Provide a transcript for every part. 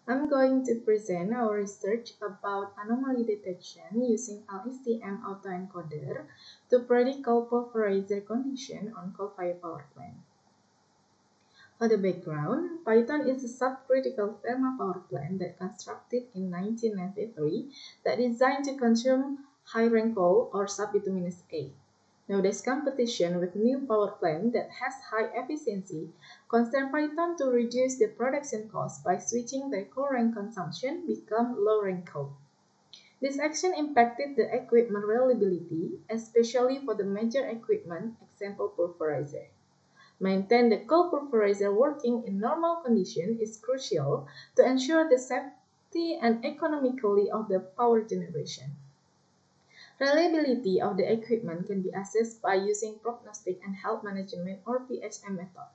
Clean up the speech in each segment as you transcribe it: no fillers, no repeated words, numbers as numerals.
I'm going to present our research about anomaly detection using LSTM-autoencoder to predict coal pulverizer condition on coal-fired power plant. For the background, Python is a subcritical thermal power plant that constructed in 1993 that designed to consume high-rank coal or sub-bituminous A. Nowadays, competition with new power plant that has high efficiency constrain Python to reduce the production cost by switching the coal rank consumption become low rank coal. This action impacted the equipment reliability, especially for the major equipment, example pulverizer. Maintain the coal pulverizer working in normal condition is crucial to ensure the safety and economically of the power generation. Reliability of the equipment can be assessed by using prognostic and health management or PHM method.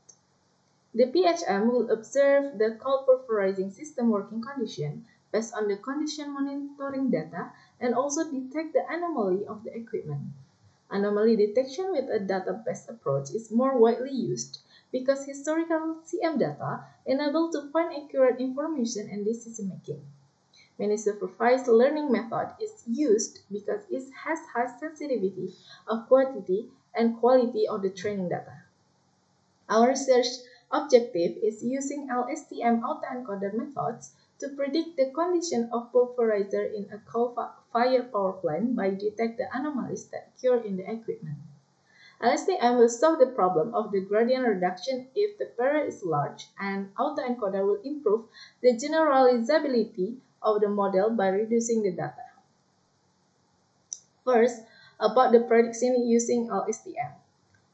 The PHM will observe the coal pulverizing system working condition based on the condition monitoring data and also detect the anomaly of the equipment. Anomaly detection with a data-based approach is more widely used because historical CM data enable to find accurate information and decision-making. Many supervised learning method is used because it has high sensitivity of quantity and quality of the training data. Our research objective is using LSTM-autoencoder methods to predict the condition of pulverizer in a coal-fired power plant by detect the anomalies that occur in the equipment. LSTM will solve the problem of the gradient reduction if the period is large, and autoencoder will improve the generalizability of the model by reducing the data. First, about the prediction using LSTM.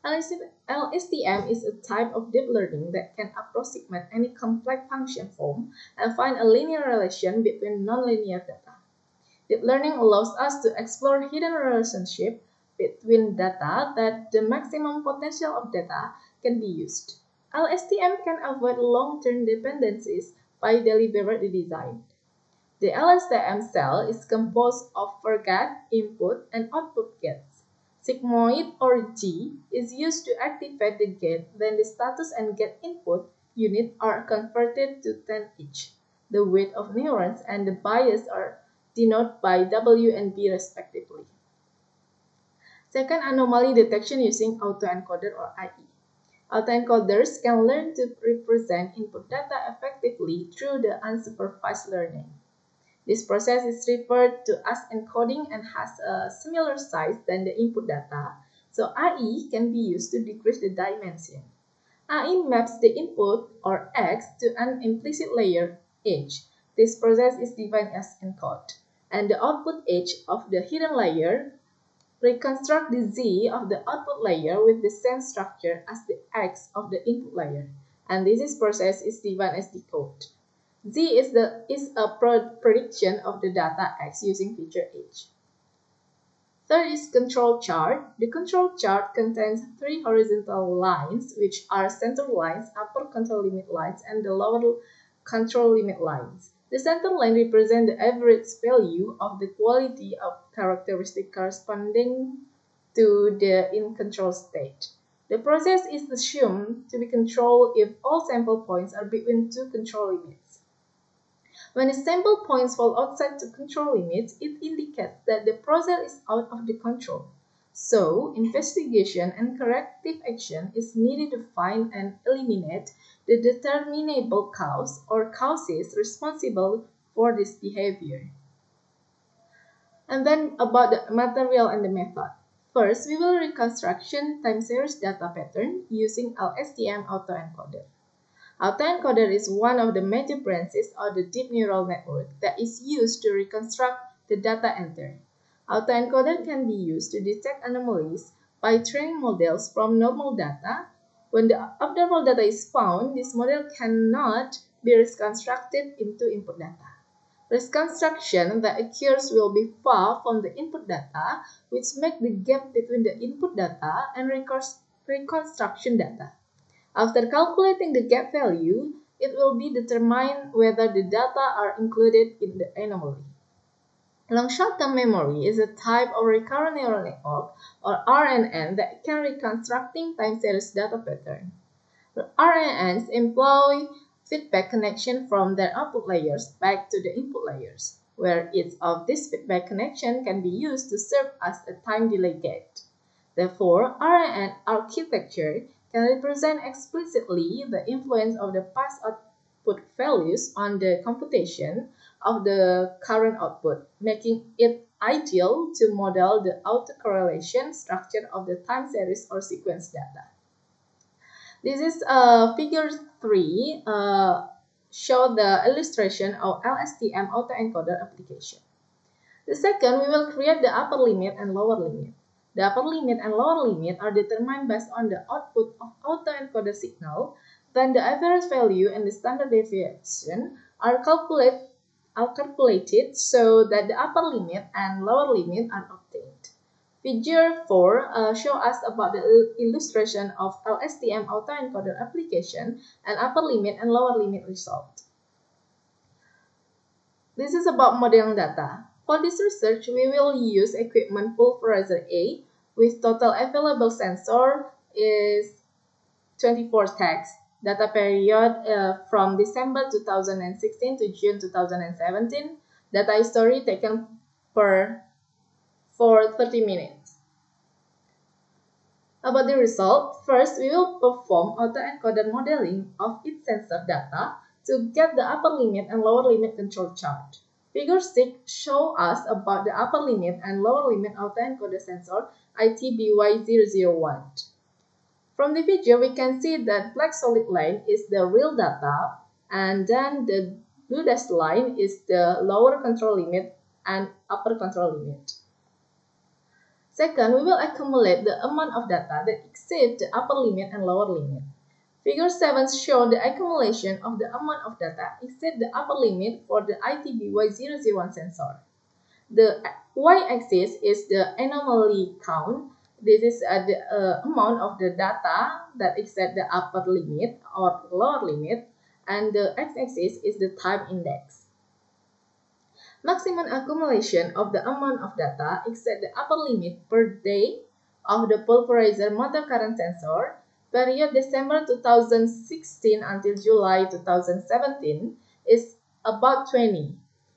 LSTM is a type of deep learning that can approximate any complex function form and find a linear relation between nonlinear data. Deep learning allows us to explore hidden relationships between data that the maximum potential of data can be used. LSTM can avoid long-term dependencies by deliberate design. The LSTM cell is composed of forget, input, and output gates. Sigmoid or G is used to activate the gate, then the status and gate input unit are converted to 10 each. The weight of neurons and the bias are denoted by W and B respectively. Second, anomaly detection using autoencoder or IE. Autoencoders can learn to represent input data effectively through the unsupervised learning. This process is referred to as encoding and has a similar size than the input data, so IE can be used to decrease the dimension. IE maps the input, or X, to an implicit layer, H. This process is defined as encode, and the output H of the hidden layer reconstruct the Z of the output layer with the same structure as the X of the input layer, and this process is defined as decode. Z is a prediction of the data X using feature H. Third is control chart. The control chart contains three horizontal lines, which are center lines, upper control limit lines, and the lower control limit lines. The center line represents the average value of the quality of characteristic corresponding to the in-control state. The process is assumed to be controlled if all sample points are between two control limits. When a sample points fall outside the control limits, it indicates that the process is out of the control. So, investigation and corrective action is needed to find and eliminate the determinable cause or causes responsible for this behavior. And then about the material and the method. First, we will reconstruction time series data pattern using LSTM-autoencoder. Autoencoder is one of the major branches of the deep neural network that is used to reconstruct the data entered. Autoencoder can be used to detect anomalies by training models from normal data. When the abnormal data is found, this model cannot be reconstructed into input data. Reconstruction that occurs will be far from the input data, which makes the gap between the input data and reconstruction data. After calculating the gap value, it will be determined whether the data are included in the anomaly. Long short-term memory is a type of recurrent neural network, or RNN, that can reconstructing time series data pattern. RNNs employ feedback connection from their output layers back to the input layers, where each of these feedback connection can be used to serve as a time delay gate. Therefore, RNN architecture can represent explicitly the influence of the past output values on the computation of the current output, making it ideal to model the autocorrelation structure of the time series or sequence data. This is figure 3, show the illustration of LSTM autoencoder application. The second, we will create the upper limit and lower limit. The upper limit and lower limit are determined based on the output of autoencoder signal. Then the average value and the standard deviation are calculated so that the upper limit and lower limit are obtained. Figure 4 shows us about the illustration of LSTM autoencoder application and upper limit and lower limit result. This is about modeling data. For this research, we will use equipment pulverizer A with total available sensor is 24 tags. Data period from December 2016 to June 2017. Data history taken for 30 minutes. About the result, first we will perform autoencoder modeling of each sensor data to get the upper limit and lower limit control chart. Figure 6 shows us about the upper limit and lower limit autoencoder sensor ITBY001. From the figure, we can see that black solid line is the real data, and then the blue dashed line is the lower control limit and upper control limit. Second, we will accumulate the amount of data that exceeds the upper limit and lower limit. Figure 7 shows the accumulation of the amount of data exceed the upper limit for the ITBY001 sensor. The y-axis is the anomaly count. This is the amount of the data that exceed the upper limit or lower limit, and the x-axis is the time index. Maximum accumulation of the amount of data exceed the upper limit per day of the pulverizer motor current sensor, period December 2016 until July 2017 is about 20.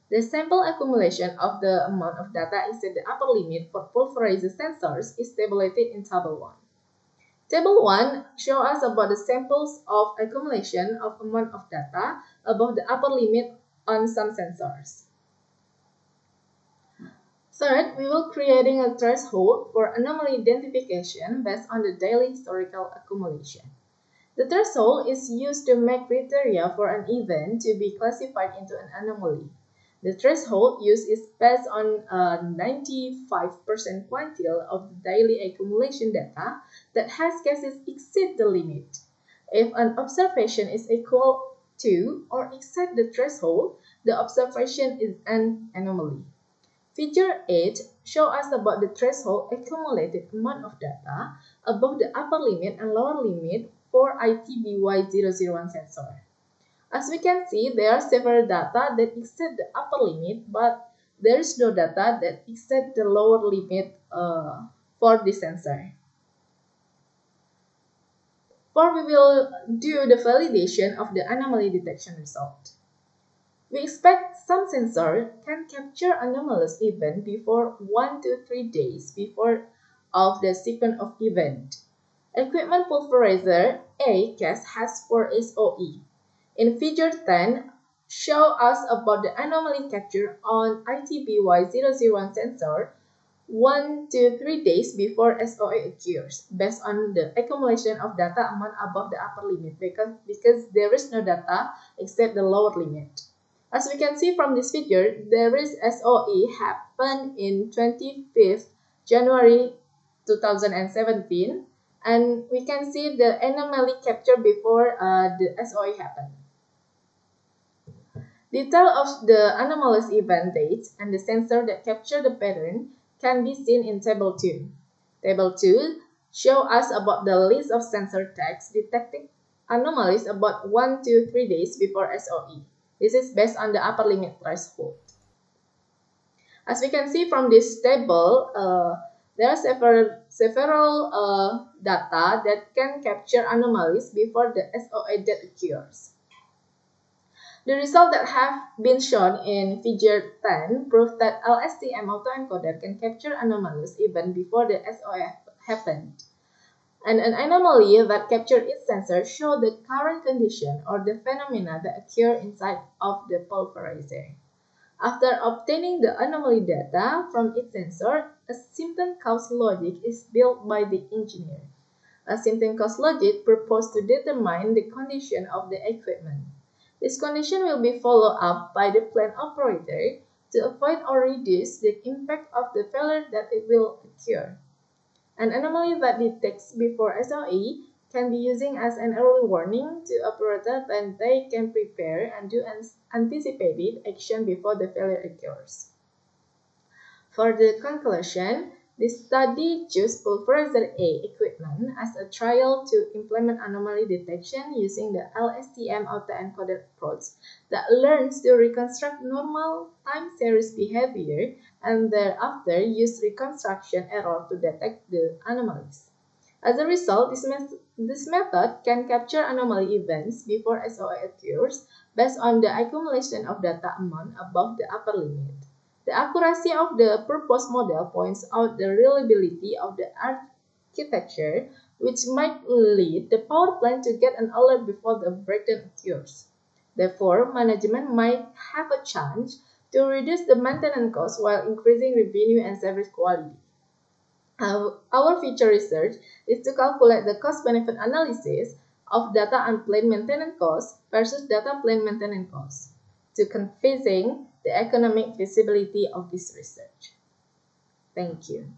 The sample accumulation of the amount of data exceed the upper limit for pulverizer sensors is tabulated in Table 1. Table 1 shows us about the samples of accumulation of amount of data above the upper limit on some sensors. Third, we will creating a threshold for anomaly identification based on the daily historical accumulation. The threshold is used to make criteria for an event to be classified into an anomaly. The threshold used is based on 95% quantile of the daily accumulation data that has cases exceed the limit. If an observation is equal to or exceed the threshold, the observation is an anomaly. Figure 8 shows us about the threshold accumulated amount of data above the upper limit and lower limit for ITBY001 sensor. As we can see, there are several data that exceed the upper limit, but there is no data that exceed the lower limit for this sensor. For we will do the validation of the anomaly detection result. We expect some sensor can capture anomalous event before 1 to 3 days before of the sequence of event. Equipment pulverizer A case has 4 SOE. In figure 10, show us about the anomaly capture on ITBY001 sensor 1 to 3 days before SOA occurs, based on the accumulation of data amount above the upper limit, because there is no data except the lower limit. As we can see from this figure, there is SOE happened in 25th January 2017, and we can see the anomaly capture before the SOE happened. Detail of the anomalous event dates and the sensor that capture the pattern can be seen in Table 2. Table 2 shows us about the list of sensor tags detecting anomalies about 1 to 3 days before SOE. This is based on the upper limit threshold. As we can see from this table, there are several data that can capture anomalies before the SOA date occurs. The results that have been shown in Figure 10 prove that LSTM-autoencoder can capture anomalies even before the SOA happened. And an anomaly that captured its sensor shows the current condition or the phenomena that occur inside of the pulverizer. After obtaining the anomaly data from its sensor, a symptom cause logic is built by the engineer. A symptom cause logic purports to determine the condition of the equipment. This condition will be followed up by the plant operator to avoid or reduce the impact of the failure that it will occur. An anomaly that detects before SOE can be used as an early warning to operators and they can prepare and do anticipated action before the failure occurs. For the conclusion, this study chose pulverizer A equipment as a trial to implement anomaly detection using the LSTM autoencoder approach that learns to reconstruct normal time series behavior and thereafter use reconstruction error to detect the anomalies. As a result, this method can capture anomaly events before SOA occurs based on the accumulation of data amount above the upper limit. The accuracy of the proposed model points out the reliability of the architecture, which might lead the power plant to get an alert before the breakdown occurs. Therefore, management might have a chance to reduce the maintenance costs while increasing revenue and service quality. Our future research is to calculate the cost-benefit analysis of data and plant maintenance costs versus data plant maintenance costs to confirming the economic feasibility of this research. Thank you.